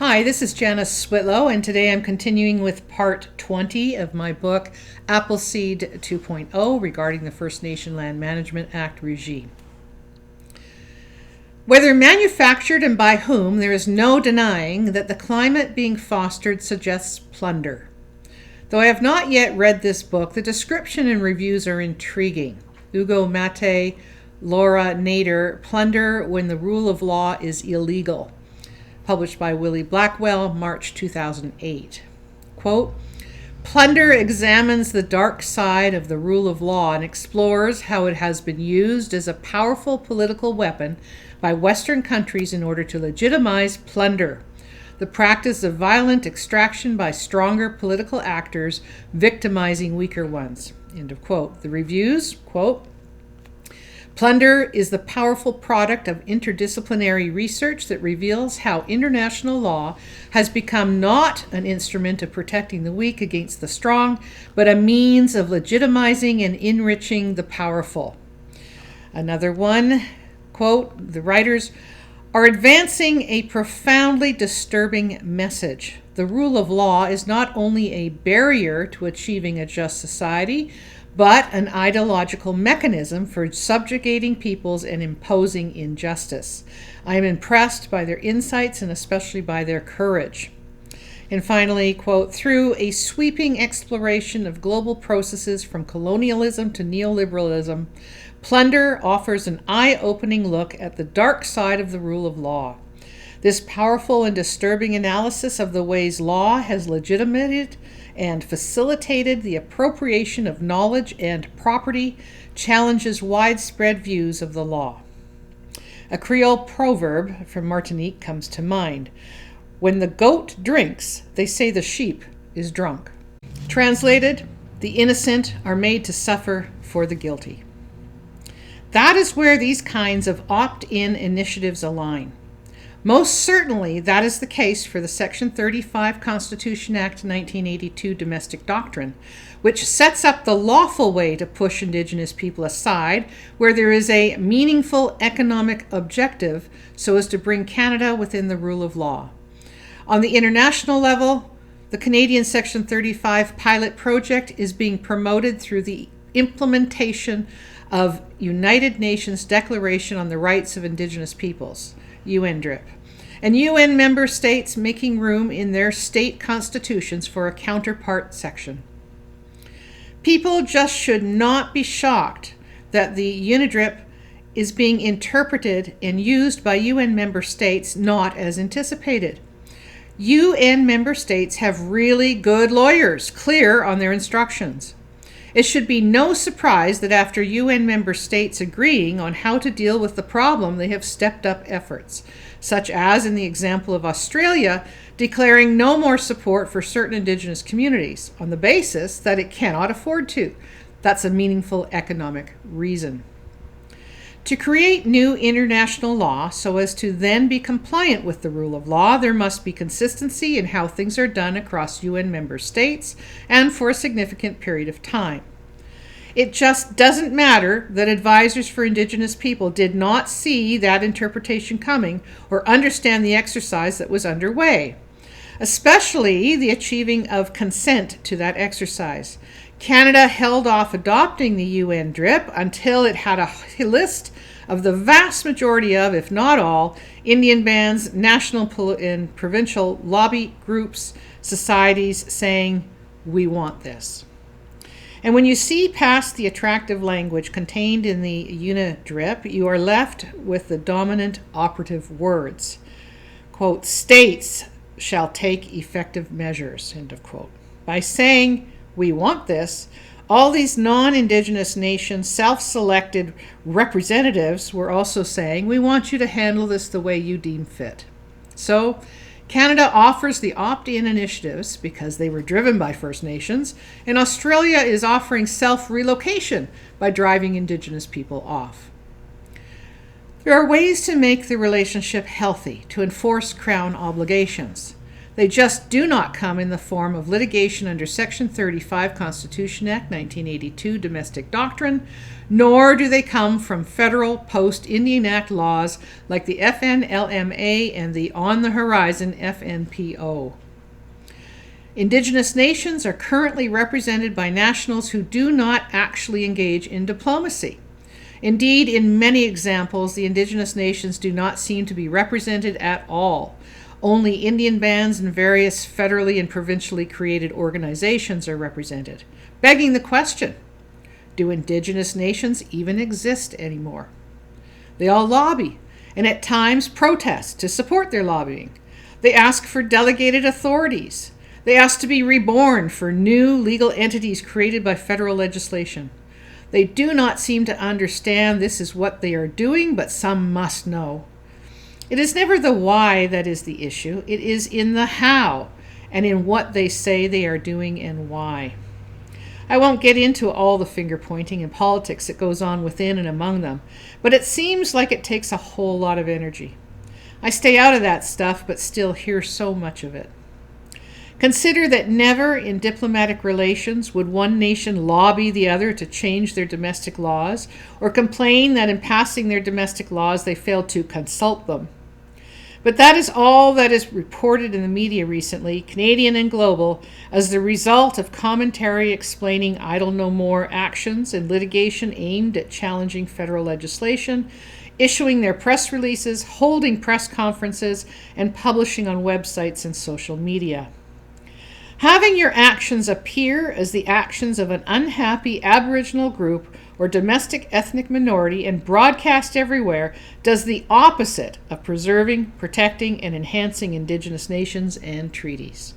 Hi, this is Janice Switlo, and today I'm continuing with part 20 of my book, Cede 2.0, regarding the First Nation Land Management Act regime. Whether manufactured and by whom, there is no denying that the climate being fostered suggests plunder. Though I have not yet read this book, the description and reviews are intriguing. Ugo Mate, Laura Nader, Plunder When the Rule of Law is Illegal, published by Willie Blackwell, March 2008. Quote, Plunder examines the dark side of the rule of law and explores how it has been used as a powerful political weapon by Western countries in order to legitimize plunder, the practice of violent extraction by stronger political actors victimizing weaker ones. End of quote. The reviews, quote, Plunder is the powerful product of interdisciplinary research that reveals how international law has become not an instrument of protecting the weak against the strong, but a means of legitimizing and enriching the powerful. Another one, quote, the writers are advancing a profoundly disturbing message. The rule of law is not only a barrier to achieving a just society, but an ideological mechanism for subjugating peoples and imposing injustice. I am impressed by their insights and especially by their courage. And finally, quote, through a sweeping exploration of global processes from colonialism to neoliberalism, Plunder offers an eye-opening look at the dark side of the rule of law. This powerful and disturbing analysis of the ways law has legitimated and facilitated the appropriation of knowledge and property challenges widespread views of the law. A Creole proverb from Martinique comes to mind. When the goat drinks, they say the sheep is drunk. Translated, the innocent are made to suffer for the guilty. That is where these kinds of opt-in initiatives align. Most certainly, that is the case for the Section 35 Constitution Act 1982 domestic doctrine, which sets up the lawful way to push Indigenous people aside where there is a meaningful economic objective so as to bring Canada within the rule of law. On the international level, the Canadian Section 35 pilot project is being promoted through the implementation of United Nations Declaration on the Rights of Indigenous Peoples, UNDRIP, and UN member states making room in their state constitutions for a counterpart section. People just should not be shocked that the UNDRIP is being interpreted and used by UN member states not as anticipated. UN member states have really good lawyers, clear on their instructions. It should be no surprise that after UN member states agreeing on how to deal with the problem, they have stepped up efforts, such as in the example of Australia, declaring no more support for certain Indigenous communities on the basis that it cannot afford to. That's a meaningful economic reason. To create new international law so as to then be compliant with the rule of law, there must be consistency in how things are done across UN member states and for a significant period of time. It just doesn't matter that advisors for Indigenous people did not see that interpretation coming or understand the exercise that was underway, especially the achieving of consent to that exercise. Canada held off adopting the UN DRIP until it had a list of the vast majority of, if not all, Indian bands, national and provincial lobby groups, societies saying, we want this. And when you see past the attractive language contained in the UNDRIP, you are left with the dominant operative words. Quote, states shall take effective measures, end of quote. By saying, we want this, all these non-Indigenous nations, self-selected representatives were also saying, we want you to handle this the way you deem fit. So Canada offers the opt-in initiatives because they were driven by First Nations, and Australia is offering self-relocation by driving Indigenous people off. There are ways to make the relationship healthy, to enforce Crown obligations. They just do not come in the form of litigation under Section 35 Constitution Act 1982 Domestic Doctrine, nor do they come from federal post-Indian Act laws like the FNLMA and the On the Horizon FNPO. Indigenous nations are currently represented by nationals who do not actually engage in diplomacy. Indeed, in many examples, the Indigenous nations do not seem to be represented at all. Only Indian bands and various federally and provincially created organizations are represented, begging the question, do Indigenous nations even exist anymore? They all lobby, and at times protest to support their lobbying. They ask for delegated authorities. They ask to be reborn for new legal entities created by federal legislation. They do not seem to understand this is what they are doing, but some must know. It is never the why that is the issue. It is in the how and in what they say they are doing and why. I won't get into all the finger pointing and politics that goes on within and among them, but it seems like it takes a whole lot of energy. I stay out of that stuff, but still hear so much of it. Consider that never in diplomatic relations would one nation lobby the other to change their domestic laws, or complain that in passing their domestic laws they failed to consult them. But that is all that is reported in the media recently, Canadian and global, as the result of commentary explaining Idle No More actions and litigation aimed at challenging federal legislation, issuing their press releases, holding press conferences, and publishing on websites and social media. Having your actions appear as the actions of an unhappy Aboriginal group or domestic ethnic minority and broadcast everywhere does the opposite of preserving, protecting, and enhancing Indigenous nations and treaties.